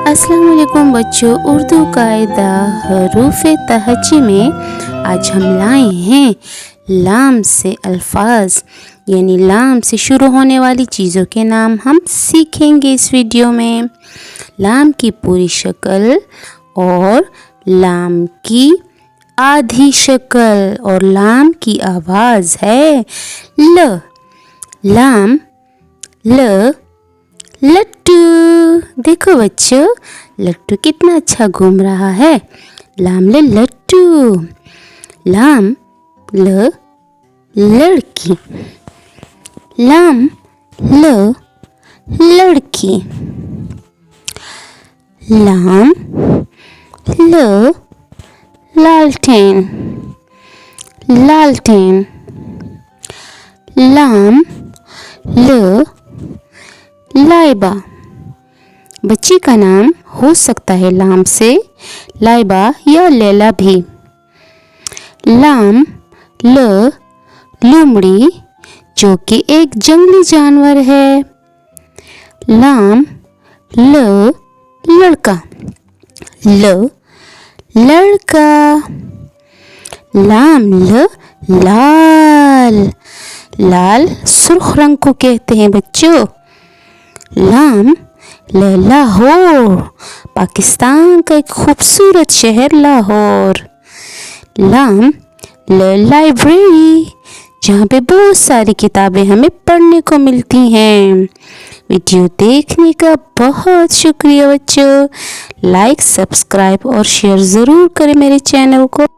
अस्सलाम वालेकुम बच्चों, उर्दू कायदा हरूफ तहज्जी में आज हम लाए हैं लाम से अल्फाज, यानी लाम से शुरू होने वाली चीज़ों के नाम हम सीखेंगे इस वीडियो में। लाम की पूरी शक्ल और लाम की आधी शक्ल और लाम की आवाज़ है ल। लाम ल। लट्टू, देखो बच्चों लट्टू कितना अच्छा घूम रहा है। लाम ले लट्टू। लाम ल लड़की। लाम ल लड़की। लाम ल लालटेन। लालटेन। लाम ल लाइबा। बच्ची का नाम हो सकता है लाम से लाइबा या लैला भी। लाम ल लोमड़ी, जो कि एक जंगली जानवर है। लाम ल लड़का। ल लड़का। लाम ल लाल। लाल सुर्ख रंग को कहते हैं बच्चों। लाम ल लाहौर, पाकिस्तान का एक खूबसूरत शहर लाहौर। लाम ल लाइब्रेरी, जहाँ पे बहुत सारी किताबें हमें पढ़ने को मिलती हैं। वीडियो देखने का बहुत शुक्रिया बच्चों। लाइक, सब्सक्राइब और शेयर ज़रूर करें मेरे चैनल को।